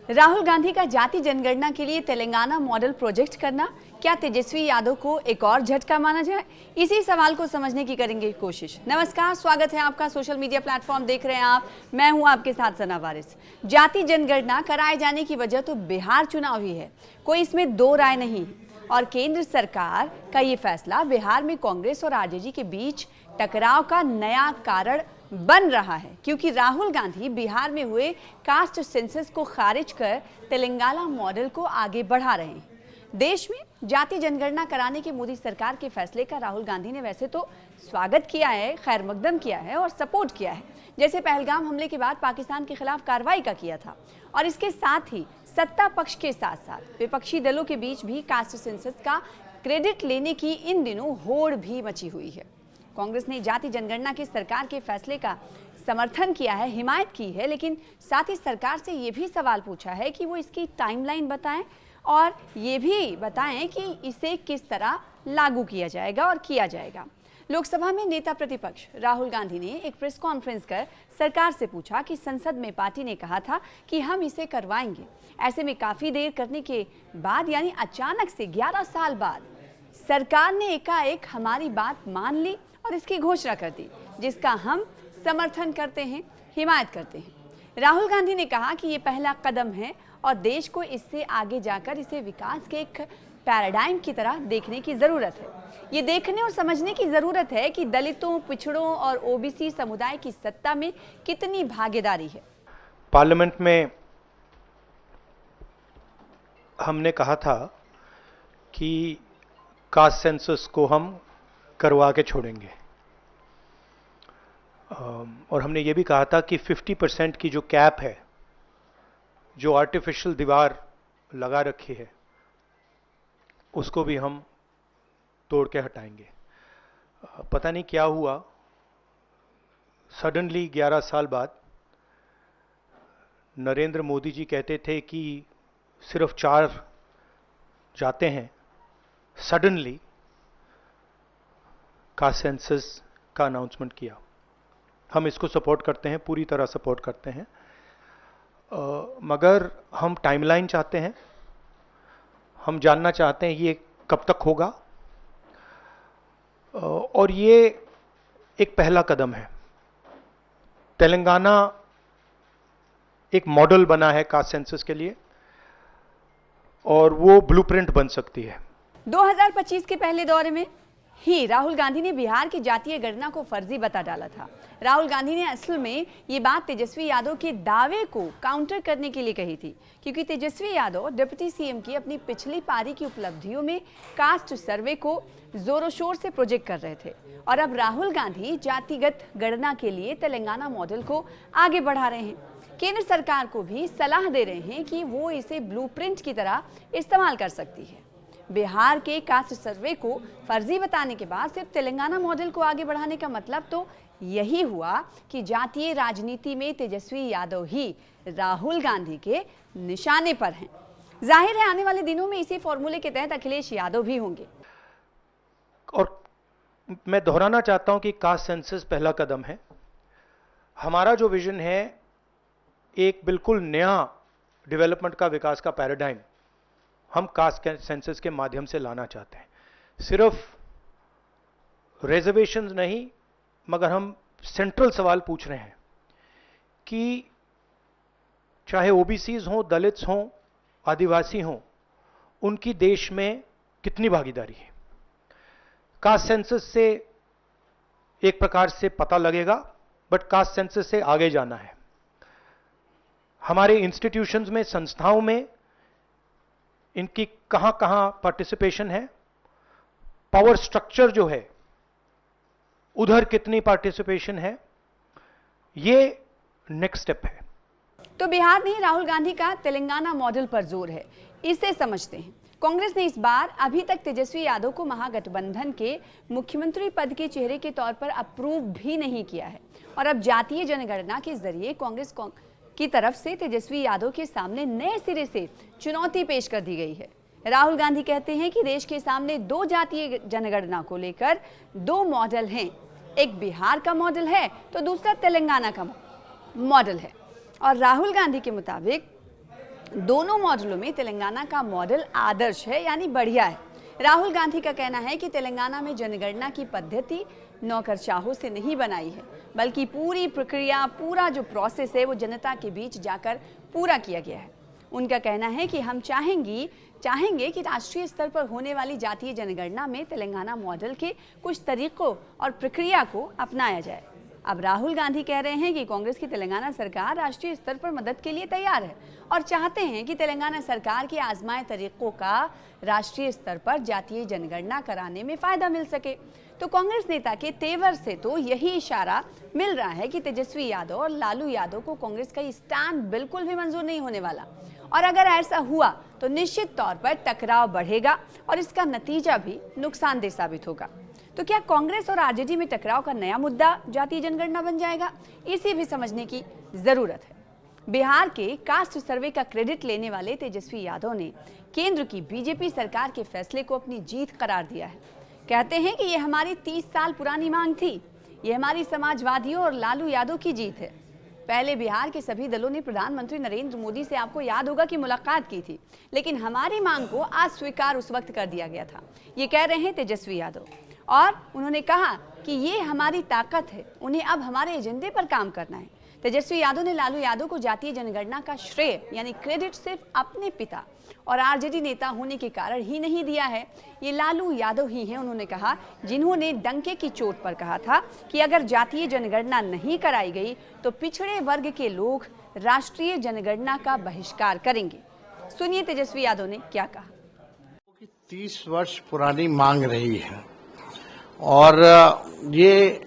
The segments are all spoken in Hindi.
राहुल गांधी का जाति जनगणना के लिए तेलंगाना मॉडल प्रोजेक्ट करना क्या तेजस्वी यादव को एक और झटका माना जाए? इसी सवाल को समझने की करेंगे कोशिश। नमस्कार, स्वागत है आपका। सोशल मीडिया प्लेटफॉर्म देख रहे हैं आप, मैं हूं आपके साथ सना वारिस। जाति जनगणना कराए जाने की वजह तो बिहार चुनाव ही है, कोई इसमें दो राय नहीं। और केंद्र सरकार का ये फैसला बिहार में कांग्रेस और आरजेडी के बीच टकराव का नया कारण बन रहा है, क्योंकि राहुल गांधी बिहार में हुए कास्ट सेंसस को खारिज कर तेलंगाना मॉडल को आगे बढ़ा रहे हैं। देश में जाति जनगणना कराने के मोदी सरकार के फैसले का राहुल गांधी ने वैसे तो स्वागत किया है, खैर मकदम किया है और सपोर्ट किया है, जैसे पहलगाम हमले के बाद पाकिस्तान के खिलाफ कार्रवाई का किया था। और इसके साथ ही सत्ता पक्ष के साथ साथ विपक्षी दलों के बीच भी कास्ट सेंसस का क्रेडिट लेने की इन दिनों होड़ भी मची हुई है। कांग्रेस ने जाति जनगणना के सरकार के फैसले का समर्थन किया है, हिमायत की है, लेकिन साथ ही सरकार से ये भी सवाल पूछा है कि वो इसकी टाइमलाइन बताएं और ये भी बताएं कि इसे किस तरह लागू किया जाएगा और किया जाएगा। लोकसभा में नेता प्रतिपक्ष राहुल गांधी ने एक प्रेस कॉन्फ्रेंस कर सरकार से पूछा कि संसद में पार्टी ने कहा था कि हम इसे करवाएंगे। ऐसे में काफी देर करने के बाद, यानी अचानक से 11 साल बाद, सरकार ने एकाएक हमारी बात मान ली और इसकी घोषणा कर दी, जिसका हम समर्थन करते हैं, हिमायत करते हैं। राहुल गांधी ने कहा कि ये पहला कदम है और देश को इससे आगे जाकर इसे विकास के एक पैराडाइम की तरह देखने की जरूरत है। ये देखने और समझने की जरूरत है कि दलितों, पिछड़ों और ओबीसी समुदाय की सत्ता में कितनी भागीदारी है। पार्लियामेंट में हमने कहा था कि कास्ट सेंसस को हम करवा के छोड़ेंगे, और हमने ये भी कहा था कि 50% की जो कैप है, जो आर्टिफिशियल दीवार लगा रखी है, उसको भी हम तोड़ के हटाएंगे। पता नहीं क्या हुआ, सडनली 11 साल बाद नरेंद्र मोदी जी कहते थे कि सिर्फ 4 जाते हैं, सडनली कास्ट सेंसस का अनाउंसमेंट किया। हम इसको सपोर्ट करते हैं, पूरी तरह सपोर्ट करते हैं, मगर हम टाइमलाइन चाहते हैं। हम जानना चाहते हैं ये कब तक होगा, और ये एक पहला कदम है। तेलंगाना एक मॉडल बना है कास्ट सेंसस के लिए और वो ब्लूप्रिंट बन सकती है। 2025 के पहले दौरे में ही राहुल गांधी ने बिहार की जातीय गणना को फर्जी बता डाला था। राहुल गांधी ने असल में ये बात तेजस्वी यादव के दावे को काउंटर करने के लिए कही थी, क्योंकि तेजस्वी यादव डिप्टी सीएम की अपनी पिछली पारी की उपलब्धियों में कास्ट सर्वे को जोरों शोर से प्रोजेक्ट कर रहे थे। और अब राहुल गांधी जातिगत गणना के लिए तेलंगाना मॉडल को आगे बढ़ा रहे हैं। केंद्र सरकार को भी सलाह दे रहे हैं कि वो इसे ब्लूप्रिंट की तरह इस्तेमाल कर सकती है। बिहार के कास्ट सर्वे को फर्जी बताने के बाद सिर्फ तेलंगाना मॉडल को आगे बढ़ाने का मतलब तो यही हुआ कि जातीय राजनीति में तेजस्वी यादव ही राहुल गांधी के निशाने पर हैं। जाहिर है आने वाले दिनों में इसी फॉर्मूले के तहत अखिलेश यादव भी होंगे। और मैं दोहराना चाहता हूं कि कास्ट सेंसस पहला कदम है। हमारा जो विजन है, एक बिल्कुल नया डेवलपमेंट का, विकास का पैराडाइम हम कास्ट सेंसस के माध्यम से लाना चाहते हैं। सिर्फ रिजर्वेशंस नहीं, मगर हम सेंट्रल सवाल पूछ रहे हैं कि चाहे ओबीसीज हों, दलित्स हों, आदिवासी हों, उनकी देश में कितनी भागीदारी है। कास्ट सेंसस से एक प्रकार से पता लगेगा, बट कास्ट सेंसस से आगे जाना है। हमारे इंस्टीट्यूशंस में, संस्थाओं में इनकी कहां कहां पार्टिसिपेशन है, पावर स्ट्रक्चर जो है उधर कितनी पार्टिसिपेशन है, ये नेक्स्ट स्टेप है। तो बिहार में राहुल गांधी का तेलंगाना मॉडल पर जोर है, इसे समझते हैं। कांग्रेस ने इस बार अभी तक तेजस्वी यादव को महागठबंधन के मुख्यमंत्री पद के चेहरे के तौर पर अप्रूव भी नहीं किया है, और अब जातीय जनगणना के जरिए कांग्रेस की तरफ से तेजस्वी यादव के सामने नए सिरे से चुनौती पेश कर दी गई है। राहुल गांधी कहते हैं कि देश के सामने 2 जातीय जनगणना को लेकर 2 मॉडल हैं, एक बिहार का मॉडल है तो दूसरा तेलंगाना का मॉडल है। और राहुल गांधी के मुताबिक दोनों मॉडलों में तेलंगाना का मॉडल आदर्श है, यानी बढ़िया है। राहुल गांधी का कहना है कि तेलंगाना में जनगणना की पद्धति नौकरशाहों से नहीं बनाई है, बल्कि पूरी प्रक्रिया, पूरा जो प्रोसेस है वो जनता के बीच जाकर पूरा किया गया है। उनका कहना है कि हम चाहेंगे कि राष्ट्रीय स्तर पर होने वाली जातीय जनगणना में तेलंगाना मॉडल के कुछ तरीकों और प्रक्रिया को अपनाया जाए। अब राहुल गांधी कह रहे हैं कि कांग्रेस की तेलंगाना सरकार राष्ट्रीय स्तर पर मदद के लिए तैयार है और चाहते हैं कि तेलंगाना सरकार के आजमाए तरीकों का राष्ट्रीय स्तर पर जातीय जनगणना कराने में फायदा मिल सके। तो कांग्रेस नेता के तेवर से तो यही इशारा मिल रहा है कि तेजस्वी यादव और लालू यादव को कांग्रेस का स्टैंड बिल्कुल भी मंजूर नहीं होने वाला, और अगर ऐसा हुआ तो निश्चित तौर पर टकराव बढ़ेगा और इसका नतीजा भी नुकसानदेह साबित होगा। तो क्या कांग्रेस और आरजेडी में टकराव का नया मुद्दा जातीय जनगणना बन जाएगा? इसे भी समझने की जरूरत है। बिहार के कास्ट सर्वे का क्रेडिट लेने वाले तेजस्वी यादव ने केंद्र की बीजेपी सरकार के फैसले को अपनी जीत करार दिया है। कहते हैं कि ये हमारी 30 साल पुरानी मांग थी, ये हमारी समाजवादियों और लालू यादव की जीत है। पहले बिहार के सभी दलों ने प्रधानमंत्री नरेंद्र मोदी से, आपको याद होगा, कि मुलाकात की थी, लेकिन हमारी मांग को अस्वीकार उस वक्त कर दिया गया था। ये कह रहे हैं तेजस्वी यादव, और उन्होंने कहा कि ये हमारी ताकत है, उन्हें अब हमारे एजेंडे पर काम करना है। तेजस्वी यादव ने लालू यादव को जातीय जनगणना का श्रेय यानी क्रेडिट सिर्फ अपने पिता और आरजेडी नेता होने के कारण ही नहीं दिया है, ये लालू यादव ही हैं, उन्होंने कहा, जिन्होंने डंके की चोट पर कहा था कि अगर जातीय जनगणना नहीं कराई गई तो पिछड़े वर्ग के लोग राष्ट्रीय जनगणना का बहिष्कार करेंगे। सुनिए तेजस्वी यादव ने क्या कहा। 30 वर्ष पुरानी मांग रही है और ये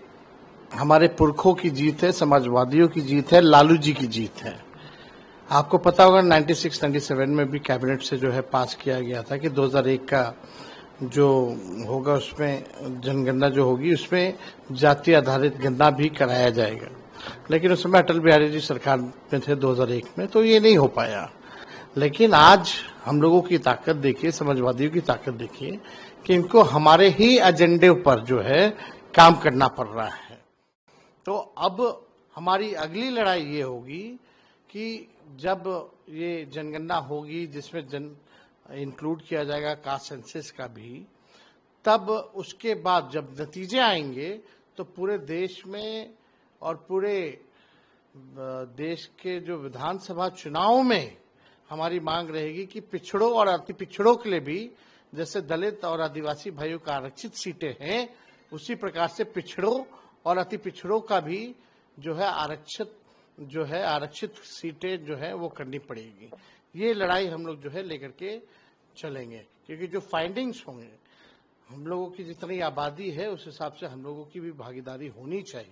हमारे पुरखों की जीत है, समाजवादियों की जीत है, लालू जी की जीत है। आपको पता होगा 96-97 में भी कैबिनेट से जो है पास किया गया था कि 2001 का जो होगा उसमें जनगणना जो होगी उसमें जाति आधारित गणना भी कराया जाएगा, लेकिन उस समय अटल बिहारी जी सरकार में थे 2001 में, तो ये नहीं हो पाया। लेकिन आज हम लोगों की ताकत देखिए, समाजवादियों की ताकत देखिए कि इनको हमारे ही एजेंडे पर जो है काम करना पड़ रहा है। तो अब हमारी अगली लड़ाई ये होगी कि जब ये जनगणना होगी जिसमें इंक्लूड किया जाएगा कास्ट सेंसस का भी, तब उसके बाद जब नतीजे आएंगे तो पूरे देश में और पूरे देश के जो विधानसभा चुनाव में हमारी मांग रहेगी कि पिछड़ों और अति पिछड़ों के लिए भी, जैसे दलित और आदिवासी भाइयों का आरक्षित सीटें हैं, उसी प्रकार से पिछड़ों और अति पिछड़ों का भी जो है आरक्षित सीटें जो है वो करनी पड़ेगी। ये लड़ाई हम लोग जो है लेकर के चलेंगे, क्योंकि जो फाइंडिंग्स होंगे, हम लोगों की जितनी आबादी है उस हिसाब से हम लोगों की भी भागीदारी होनी चाहिए।